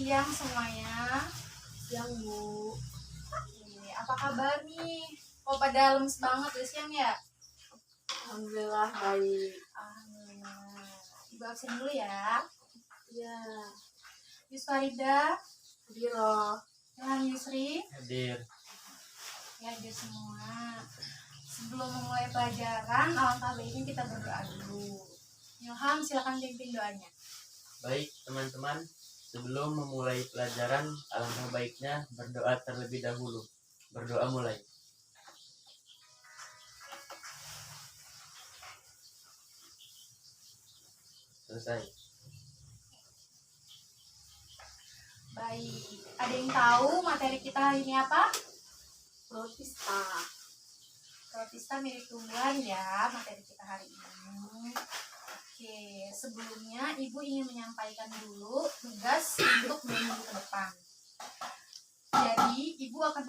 siang semuanya. Siang, Bu. Apa kabar nih? Kok pada lemes banget ya siang ya? Alhamdulillah baik. Alhamdulillah. Ibu absen dulu ya. Iya. Yusfarida, Biro. Ilham Yusri, Hadir. ya hadir semua. Sebelum memulai pelajaran, alangkah baiknya kita berdoa dulu. Ilham, silakan pimpin doanya. Baik teman-teman, sebelum memulai pelajaran, alangkah baiknya berdoa terlebih dahulu. Berdoa mulai. Selesai. Baik, ada yang tahu materi kita hari ini apa? Protista. Protista mirip tumbuhan ya, materi kita hari ini. Oke, sebelumnya Ibu ingin menyampaikan dulu tugas untuk 2 minggu ke depan. Jadi, Ibu akan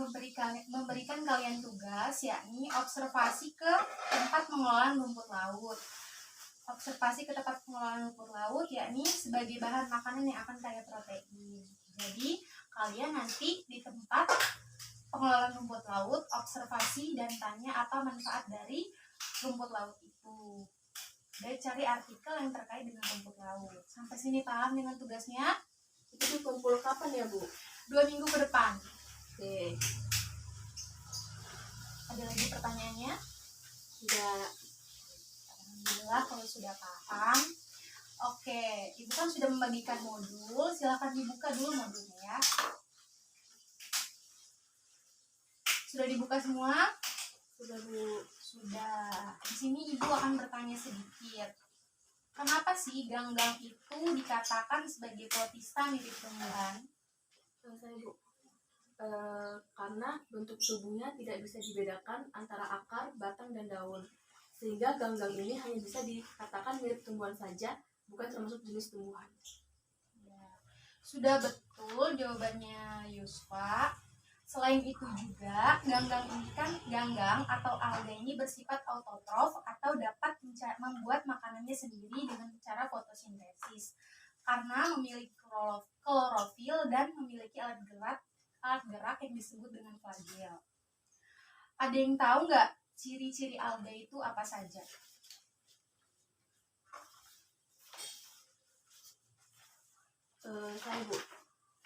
memberikan kalian tugas, yakni observasi ke tempat pengelolaan rumput laut. Observasi ke tempat pengelolaan rumput laut, yakni sebagai bahan makanan yang akan kaya protein. Jadi, kalian nanti di tempat pengelolaan rumput laut, observasi dan tanya apa manfaat dari rumput laut itu. Dan cari artikel yang terkait dengan rumput laut. Sampai sini paham dengan tugasnya? Itu dikumpul kapan ya, Bu? 2 minggu ke depan. Oke. Ada lagi pertanyaannya? Tidak. Alhamdulillah kalau sudah paham. Oke, Ibu kan sudah membagikan modul. Silakan dibuka dulu modulnya ya. Sudah dibuka semua? Sudah, Bu. Sudah. Di sini Ibu akan bertanya sedikit. Kenapa sih ganggang itu dikatakan sebagai protista mirip tumbuhan? Selesai, Bu. Karena bentuk tubuhnya tidak bisa dibedakan antara akar, batang, dan daun. Sehingga ganggang ini hanya bisa dikatakan mirip tumbuhan saja, bukan termasuk jenis tumbuhan. Ya. Sudah betul jawabannya Yusfa. Selain itu juga, ganggang atau alga ini bersifat autotrof atau dapat membuat makanannya sendiri dengan cara fotosintesis. Karena memiliki klorofil dan memiliki alat gerak yang disebut dengan flagel. Ada yang tahu nggak ciri-ciri alga itu apa saja? Saya, Bu.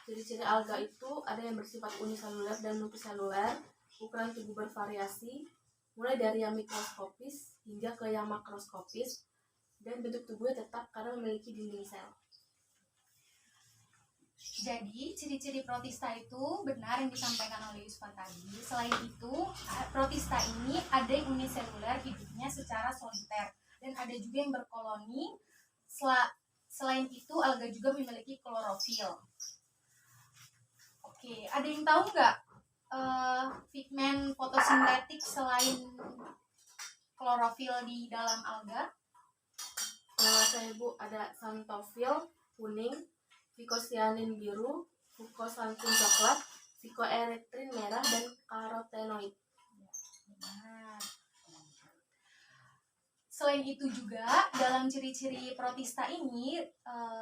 Ciri-ciri alga itu ada yang bersifat uniseluler dan multiseluler, ukuran tubuh bervariasi, mulai dari yang mikroskopis hingga ke yang makroskopis, dan bentuk tubuhnya tetap karena memiliki dinding sel. Jadi, ciri-ciri protista itu benar yang disampaikan oleh Yusfa tadi. Selain itu, protista ini ada yang uniseluler, hidupnya secara soliter, dan ada juga yang berkoloni. Selain itu, alga juga memiliki klorofil. Oke, ada yang tahu nggak pigmen fotosintetik selain klorofil di dalam alga? Saya, Bu, ada xanthophyll kuning, phycocyanin biru, fucoxanthin coklat, phycoerythrin merah, dan karotenoid. Benar. Selain itu juga dalam ciri-ciri protista ini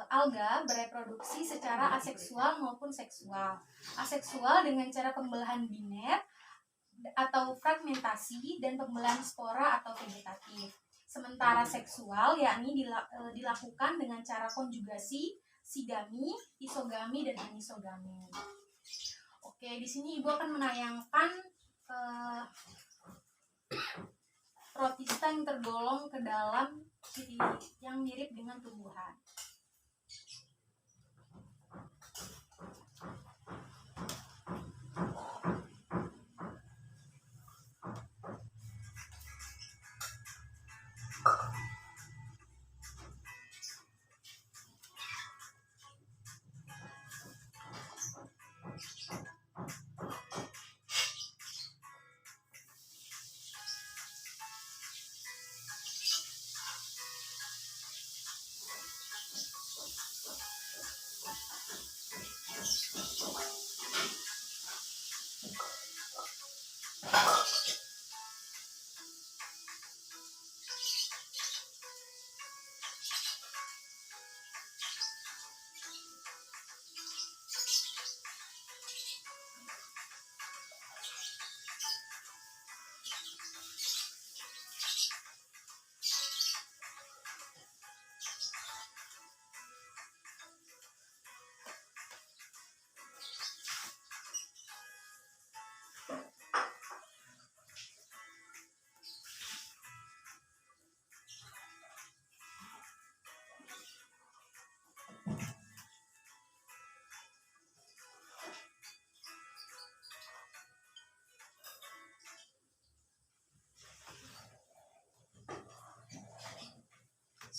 alga bereproduksi secara aseksual maupun seksual. Aseksual dengan cara pembelahan biner atau fragmentasi dan pembelahan spora atau vegetatif. Sementara seksual yakni dilakukan dengan cara konjugasi, sigami, isogami, dan anisogami. Oke, di sini Ibu akan menayangkan protista yang tergolong ke dalam ciri yang mirip dengan tumbuhan.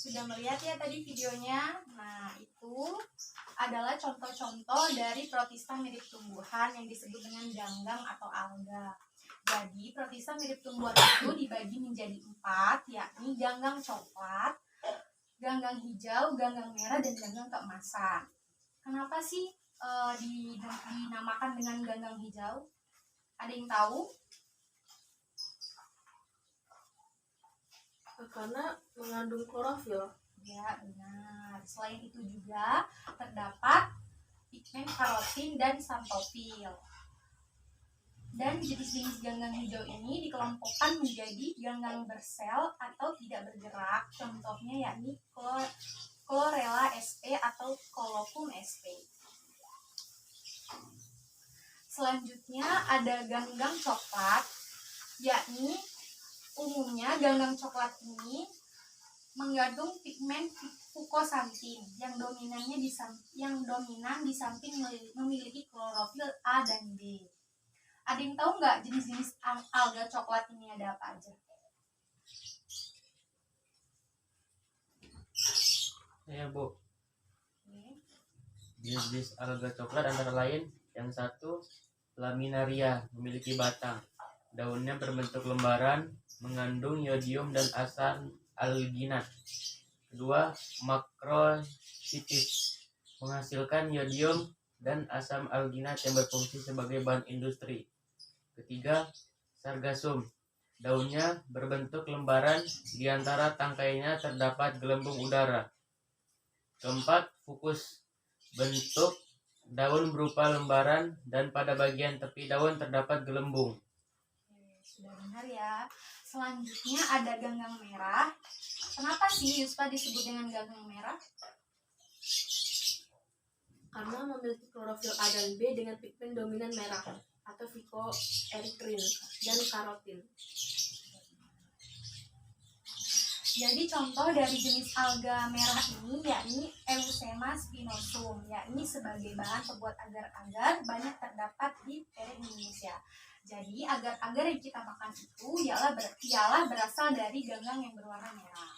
sudah melihat ya tadi videonya. Nah, itu adalah contoh-contoh dari protista mirip tumbuhan yang disebut dengan ganggang atau alga. Jadi, protista mirip tumbuhan itu dibagi menjadi 4, yakni ganggang coklat, ganggang hijau, ganggang merah, dan ganggang keemasan. Kenapa sih dinamakan dengan ganggang hijau? Ada yang tahu? Karena mengandung klorofil. Ya, benar. Selain itu juga terdapat pigmen karotin dan xanthofil. Dan jenis-jenis ganggang hijau ini dikelompokkan menjadi ganggang bersel atau tidak bergerak. Contohnya yakni Chlorella sp atau Colophum sp. Selanjutnya ada ganggang coklat, yakni umumnya ganggang coklat ini mengandung pigmen fukosantin yang dominan di samping memiliki klorofil A dan B. Ada yang tahu nggak jenis-jenis alga coklat ini ada apa aja? Ya, Bu. Jenis alga coklat antara lain yang satu Laminaria, memiliki batang. Daunnya berbentuk lembaran, mengandung yodium dan asam alginat. Kedua, Macrocystis, menghasilkan yodium dan asam alginat yang berfungsi sebagai bahan industri. Ketiga, Sargassum, daunnya berbentuk lembaran, di antara tangkainya terdapat gelembung udara. Keempat, Fucus, bentuk daun berupa lembaran dan pada bagian tepi daun terdapat gelembung. Sudah benar ya. Selanjutnya ada ganggang merah. Kenapa sih Yusfa disebut dengan ganggang merah? Karena memiliki klorofil A dan B dengan pigmen dominan merah atau phycoerythrin dan karotin. Jadi contoh dari jenis alga merah ini yakni Eusema spinosum, yakni sebagai bahan pembuat agar-agar banyak terdapat di daerah Indonesia. Jadi agar-agar yang kita makan itu ialah berasal dari ganggang yang berwarna merah.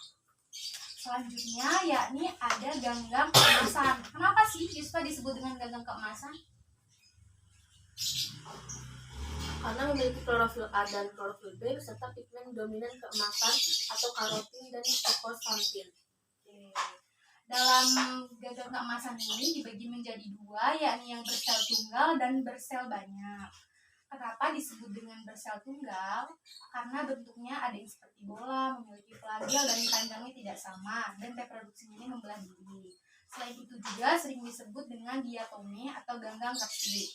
Selanjutnya yakni ada ganggang keemasan. Kenapa sih Yusfa disebut dengan ganggang keemasan? Karena memiliki klorofil A dan klorofil B beserta pigmen dominan keemasan atau karotin dan fukosantin. Dalam ganggang keemasan ini dibagi menjadi 2, yakni yang bersel tunggal dan bersel banyak. Kenapa disebut dengan bersel tunggal? Karena bentuknya ada yang seperti bola, memiliki flagel dan panjangnya tidak sama, dan reproduksinya ini membelah diri. Selain itu juga sering disebut dengan diatome atau ganggang kapsid.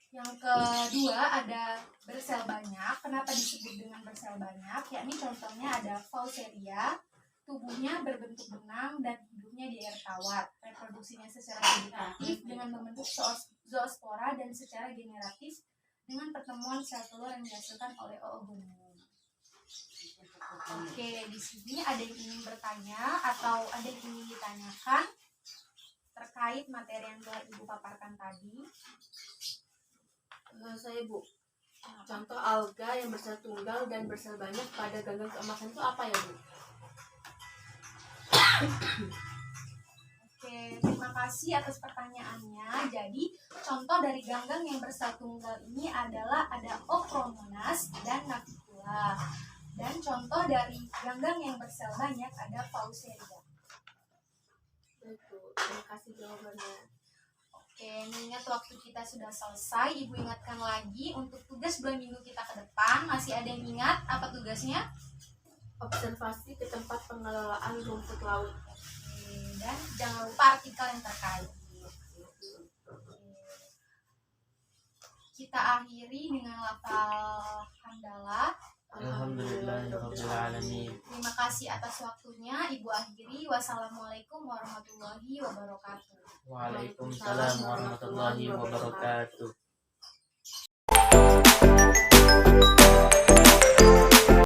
Yang kedua ada bersel banyak. Kenapa disebut dengan bersel banyak? Yakni contohnya ada Faucheria, tubuhnya berbentuk benang dan hidupnya di air tawar. Reproduksinya secara vegetatif dengan membentuk zoospora dan secara generatif dengan pertemuan sel telur yang dihasilkan oleh oogonium. Oke, di sini ada yang ingin bertanya atau ada yang ingin ditanyakan terkait materi yang telah Ibu paparkan tadi? Saya Bu, contoh alga yang bersel tunggal dan bersel banyak pada ganggang keemasan itu apa ya Bu? Oke, terima kasih atas pertanyaannya. Jadi, contoh dari ganggang yang bersel tunggal ini adalah ada Ochromonas dan Navicula. Dan contoh dari ganggang yang bersel banyak ada Faucheria. Baik Bu, terima kasih jawabannya. Oke, mengingat waktu kita sudah selesai, Ibu ingatkan lagi untuk tugas 2 minggu kita ke depan. Masih ada yang ingat apa tugasnya? Observasi ke tempat pengelolaan rumput laut. Dan jangan lupa artikel yang terkait. Kita akhiri dengan lafal hamdalah. Alhamdulillahirrahmanirrahim. Terima kasih atas waktunya. Ibu akhiri. Wassalamualaikum warahmatullahi wabarakatuh. Waalaikumsalam warahmatullahi wabarakatuh.